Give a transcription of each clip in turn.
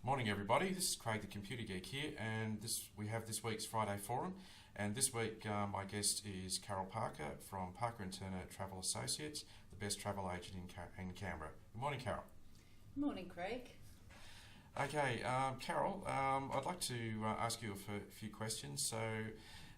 Morning, everybody. This is Craig, the Computer Geek here, and we have this week's Friday Forum. And this week, my guest is Carol Parker from Parker & Turner Travel Associates, the best travel agent in Canberra. Good morning, Carol. Morning, Craig. Okay, Carol, I'd like to ask you a few questions. So,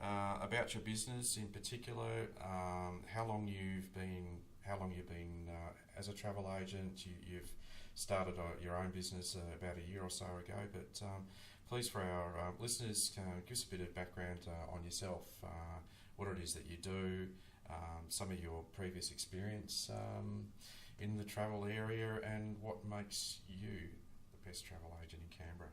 about your business in particular, how long you've been as a travel agent. You've started your own business about a year or so ago, but please, for our listeners, give us a bit of background on yourself, what it is that you do, some of your previous experience in the travel area, and what makes you the best travel agent in Canberra.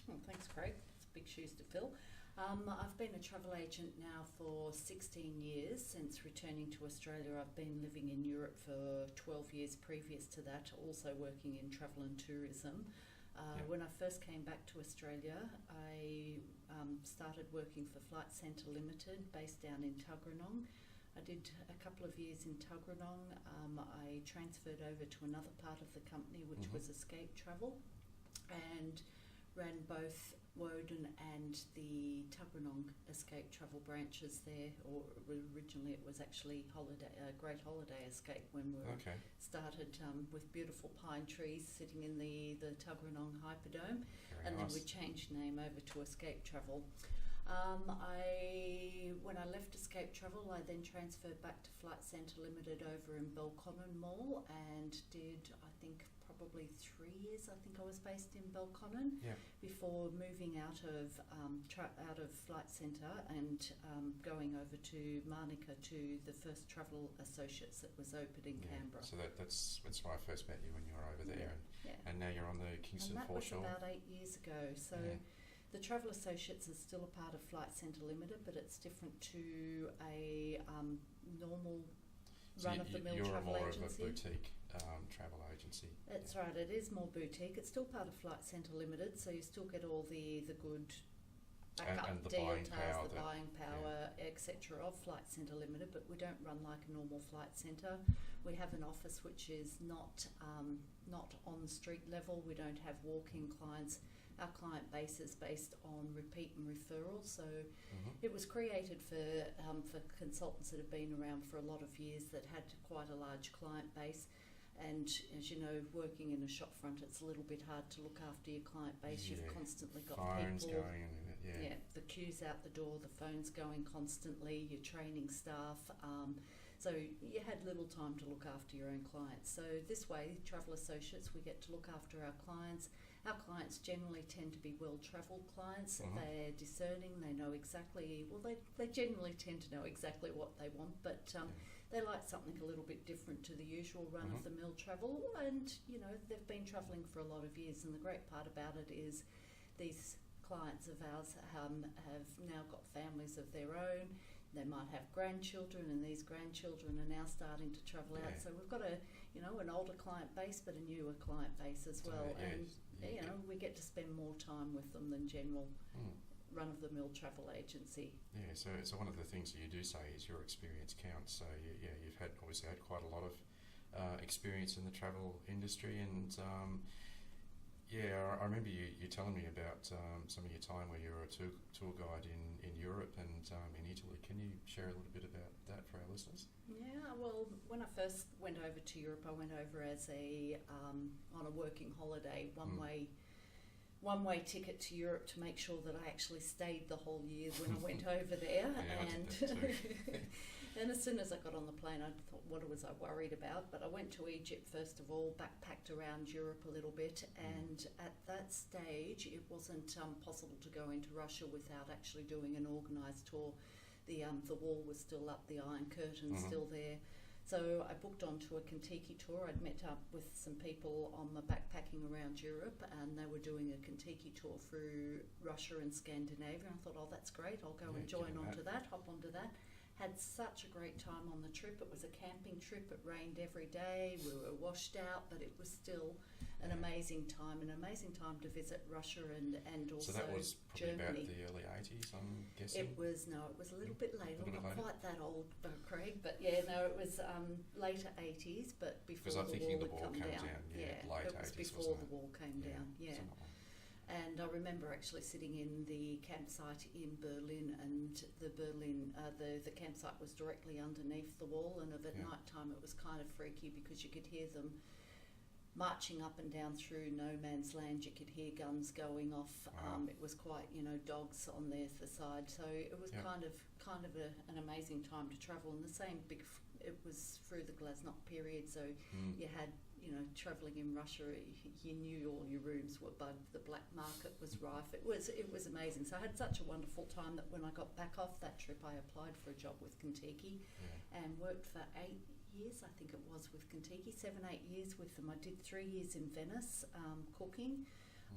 Well, thanks, Craig. It's big shoes to fill. I've been a travel agent now for 16 years since returning to Australia. I've been living in Europe for 12 years previous to that, also working in travel and tourism. When I first came back to Australia, I started working for Flight Centre Limited, based down in Tuggeranong. I did a couple of years in Tuggeranong. I transferred over to another part of the company, which was Escape Travel, and ran both Woden and the Tuggeranong Escape Travel branches there, or originally it was actually Great Holiday Escape when we started with beautiful pine trees sitting in the Tuggeranong Hyperdome. Very nice. Then we changed name over to Escape Travel. When I left Escape Travel, I then transferred back to Flight Centre Limited over in Belconnen Mall and did, I think, probably 3 years. I think I was based in Belconnen before moving out of Flight Centre and going over to Manuka to the first Travel Associates that was opened in Canberra. So that's where I first met you, when you were over there, and now you're on the Kingston Foreshore. And that was about 8 years ago. So. The Travel Associates is still a part of Flight Centre Limited, but it's different to a normal run-of-the-mill travel agency. You're more of a boutique travel agency. That's right, it is more boutique. It's still part of Flight Centre Limited, so you still get all the good backup and the buying power, etc. of Flight Centre Limited, but we don't run like a normal flight centre. We have an office which is not on the street level. We don't have walk-in clients. Our client base is based on repeat and referral, so it was created for consultants that have been around for a lot of years that had quite a large client base. And as you know, working in a shop front, it's a little bit hard to look after your client base. You've constantly got phones people going in, the queues out the door, the phone's going constantly, you're training staff. So you had little time to look after your own clients. So this way, Travel Associates, we get to look after our clients. Our clients generally tend to be well-travelled clients. They're discerning, they know exactly, they generally tend to know exactly what they want, but they like something a little bit different to the usual run-of-the-mill travel. And, you know, they've been travelling for a lot of years, and the great part about it is these clients of ours have now got families of their own. They might have grandchildren, and these grandchildren are now starting to travel out. So we've got an older client base, but a newer client base as well. We get to spend more time with them than general run-of-the-mill travel agency. Yeah, so one of the things that you do say is your experience counts. So you've obviously had quite a lot of experience in the travel industry, and I remember you telling me about some of your time where you were a tour guide in Europe and in Italy. Can you share a little bit about that for our listeners? Yeah, well, when I first went over to Europe, I went over as on a working holiday, one-way ticket to Europe to make sure that I actually stayed the whole year when I went over there. And as soon as I got on the plane, I thought, what was I worried about? But I went to Egypt first of all, backpacked around Europe a little bit, and at that stage, it wasn't possible to go into Russia without actually doing an organised tour. The wall was still up, the Iron Curtain still there. So I booked onto a Contiki tour. I'd met up with some people on my backpacking around Europe, and they were doing a Contiki tour through Russia and Scandinavia. I thought, oh, that's great. I'll go and join onto that, hop onto that. Had such a great time on the trip. It was a camping trip. It rained every day. We were washed out, but it was still an amazing time to visit Russia and also Germany. So that was probably about the early 80s, I'm guessing? It was a little bit later. Not quite that old, Craig, but it was later 80s, but before the wall had come down. Late it was 80s, before the wall came down. Yeah. And I remember actually sitting in the campsite in Berlin, and the campsite was directly underneath the wall, and at night time it was kind of freaky because you could hear them marching up and down through no man's land. You could hear guns going off. Wow. It was quite, dogs on the side. So it was kind of an amazing time to travel. And the same it was through the Glasnost period. So you had, travelling in Russia, you knew all your rooms were bugged. The black market was rife. It was amazing. So I had such a wonderful time that when I got back off that trip, I applied for a job with Contiki and worked for 8 years, I think it was, with Contiki, 7-8 years with them. I did 3 years in Venice cooking.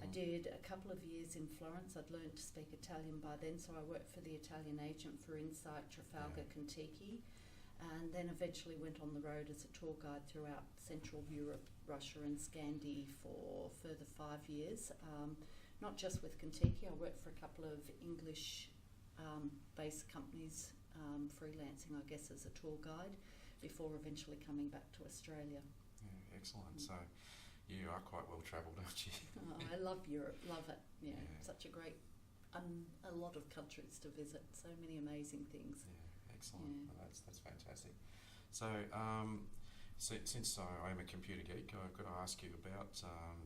I did a couple of years in Florence. I'd learned to speak Italian by then, so I worked for the Italian agent for Insight, Trafalgar, Contiki, and then eventually went on the road as a tour guide throughout Central Europe, Russia and Scandi for further 5 years. Not just with Contiki, I worked for a couple of English based companies, freelancing, I guess, as a tour guide, before eventually coming back to Australia. Yeah, excellent. So you are quite well travelled, aren't you? I love Europe, love it. Yeah. Such a great, a lot of countries to visit, so many amazing things. Yeah, excellent. Well, that's fantastic. So since I am a computer geek, I've got to ask you about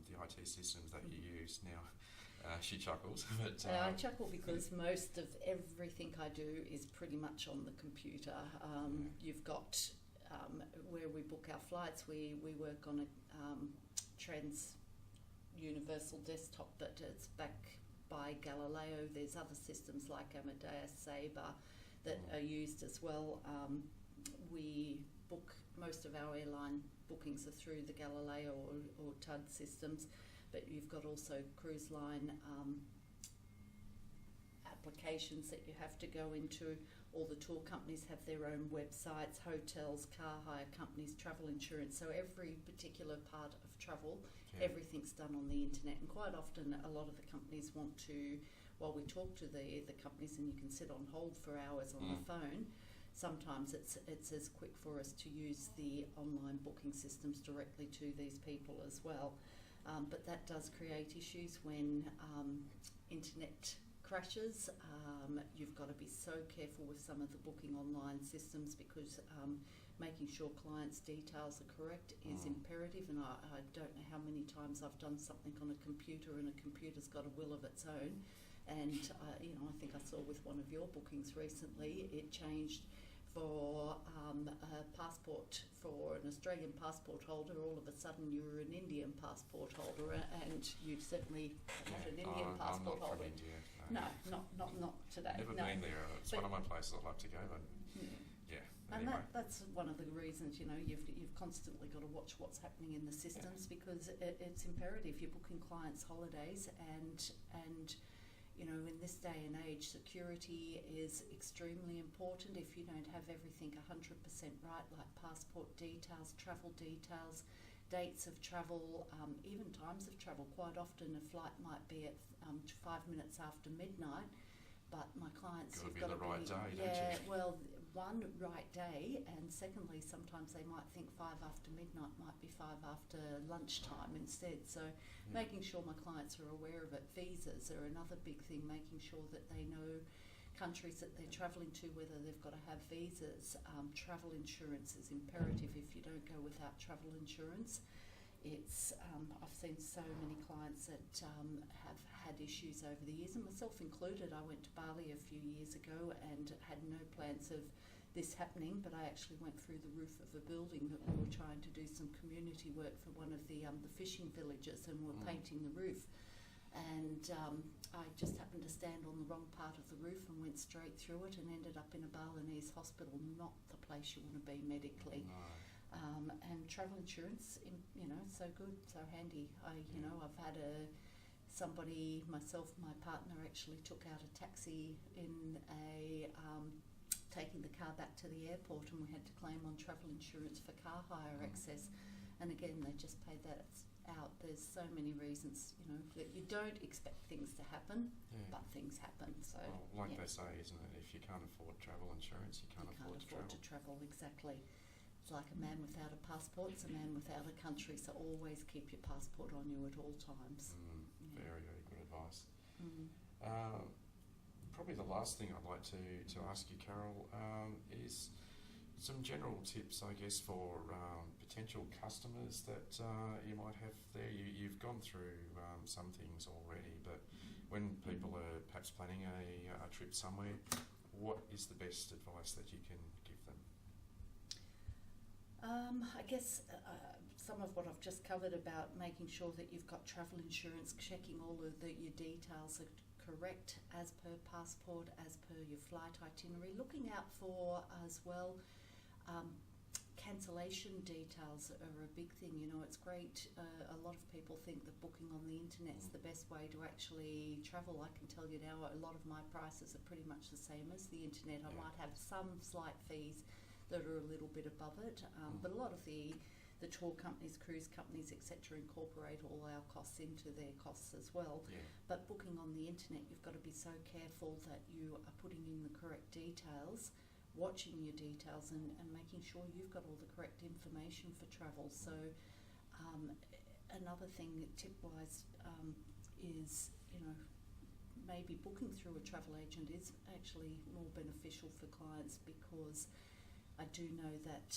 the IT systems that you use now. She chuckles. But, I chuckle because most of everything I do is pretty much on the computer. You've got where we book our flights, we work on a Trans Universal Desktop, but it's backed by Galileo. There's other systems like Amadeus, Sabre that are used as well. We book, most of our airline bookings are through the Galileo or TUD systems, but you've got also cruise line applications that you have to go into. All the tour companies have their own websites, hotels, car hire companies, travel insurance. So every particular part of travel, everything's done on the internet. And quite often a lot of the companies want to, while we talk to the companies and you can sit on hold for hours on the phone, sometimes it's as quick for us to use the online booking systems directly to these people as well. But that does create issues when internet crashes. You've got to be so careful with some of the booking online systems because making sure clients' details are correct is imperative, and I don't know how many times I've done something on a computer and a computer's got a will of its own. And I think I saw with one of your bookings recently, it changed for a passport for an Australian passport holder. All of a sudden you were an Indian passport holder, and you certainly not an Indian passport I'm not holder. From India. No, not today. Never been there. It's one of my places I'd like to go, but and anyway. that's one of the reasons, you've constantly got to watch what's happening in the systems because it's imperative. You're booking clients' holidays, and in this day and age, security is extremely important. If you don't have everything 100% right, like passport details, travel details, dates of travel, even times of travel. Quite often a flight might be at 5 minutes after midnight, but my clients, you've got to be the right day, don't you? Well, one, right day, and secondly, sometimes they might think 5 after midnight might be 5 after lunchtime instead. So making sure my clients are aware of it. Visas are another big thing, making sure that they know countries that they're travelling to, whether they've got to have visas. Travel insurance is imperative. If you don't go without travel insurance, it's I've seen so many clients that have had issues over the years, and myself included. I went to Bali a few years ago and had no plans of this happening, but I actually went through the roof of a building that we were trying to do some community work for one of the fishing villages, and we're painting the roof. And I just happened to stand on the wrong part of the roof and went straight through it and ended up in a Balinese hospital, not the place you want to be medically. No. And travel insurance, so good, so handy. I've had somebody, myself, my partner actually took out a taxi in taking the car back to the airport, and we had to claim on travel insurance for car hire access. And again, they just paid that out. There's so many reasons, that you don't expect things to happen, but things happen. So, they say, isn't it? If you can't afford travel insurance, you can't afford to travel. Exactly. it's like a man without a passport, it's a man without a country, so always keep your passport on you at all times. Very, very good advice. Mm. Probably the last thing I'd like to ask you, Carol, is some general tips, I guess, for potential customers that you might have there. You've gone through some things already, but when people are perhaps planning a trip somewhere, what is the best advice that you can give them? I guess some of what I've just covered about making sure that you've got travel insurance, checking all of your details are correct as per passport, as per your flight itinerary, looking out for as well cancellation details are a big thing. You know, it's great. A lot of people think that booking on the internet is the best way to actually travel. I can tell you now, a lot of my prices are pretty much the same as the internet. I might have some slight fees that are a little bit above it, but a lot of the tour companies, cruise companies, etc., incorporate all our costs into their costs as well. But booking on the internet, you've got to be so careful that you are putting in the correct details, watching your details, and making sure you've got all the correct information for travel. So another thing, tip-wise, is, you know, maybe booking through a travel agent is actually more beneficial for clients, because I do know that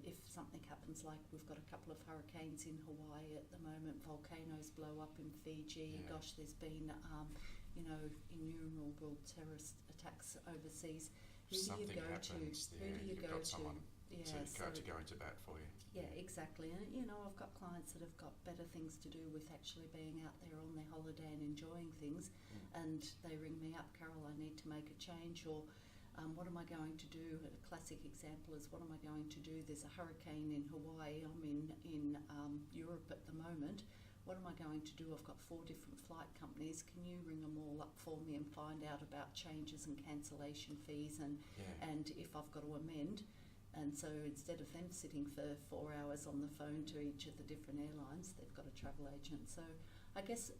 if something happens, like we've got a couple of hurricanes in Hawaii at the moment, volcanoes blow up in Fiji, gosh, there's been, you know, innumerable terrorist attacks overseas. Who Something do you go happens, to? Who do you you've go got to? someone to go into bat for you. Yeah, exactly. And, you know, I've got clients that have got better things to do with actually being out there on their holiday and enjoying things, and they ring me up, Carol, I need to make a change, or what am I going to do? A classic example is, what am I going to do? There's a hurricane in Hawaii. I'm in Europe at the moment. What am I going to do? I've got 4 different flight companies. Can you ring them all up for me and find out about changes and cancellation fees, and if I've got to amend? And so instead of them sitting for 4 hours on the phone to each of the different airlines, they've got a travel agent. So I guess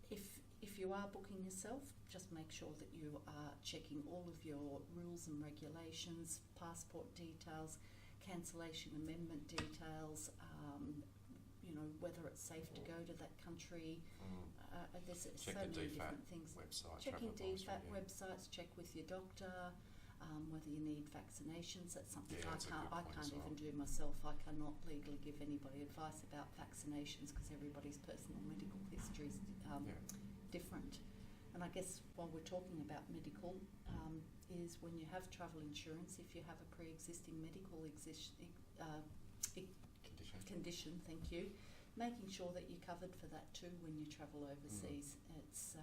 if you are booking yourself, just make sure that you are checking all of your rules and regulations, passport details, cancellation amendment details, you know, whether it's safe to go to that country. There's so many different things. Website, checking DFAT advisory, websites, check with your doctor, whether you need vaccinations. That's something I can't even do myself. I cannot legally give anybody advice about vaccinations, because everybody's personal medical history is different. And I guess while we're talking about medical, is when you have travel insurance, if you have a pre-existing medical condition, thank you, making sure that you're covered for that too when you travel overseas. It's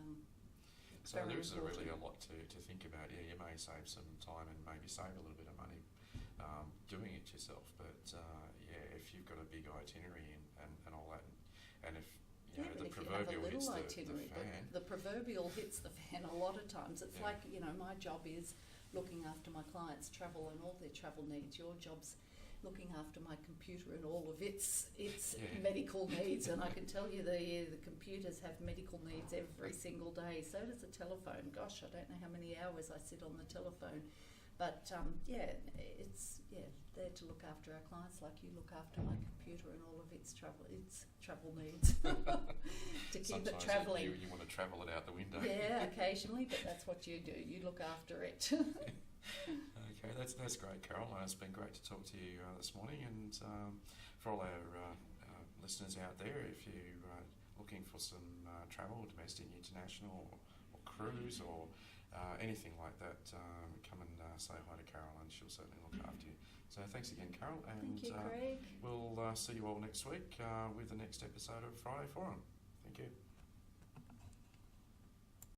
so there is important. really a lot to think about. Yeah, you may save some time and maybe save a little bit of money doing it yourself, but if you've got a big itinerary and all that, and if the proverbial hits the fan. The proverbial hits the fan a lot of times. It's like, you know, my job is looking after my clients' travel and all their travel needs. Your job's looking after my computer and all of its medical needs. And I can tell you the computers have medical needs every single day. So does the telephone. Gosh, I don't know how many hours I sit on the telephone. But it's there to look after our clients, like you look after my computer and all of its travel needs to keep Sometimes it travelling. You want to travel it out the window. Yeah, occasionally, but that's what you do. You look after it. Okay, that's great, Carol. It's been great to talk to you this morning, and for all our listeners out there, if you're looking for some travel, domestic, international, or cruise, or anything like that, come and say hi to Carol, and she'll certainly look after you. So thanks again, Carol, and Thank you, Craig. we'll see you all next week with the next episode of Friday Forum. Thank you.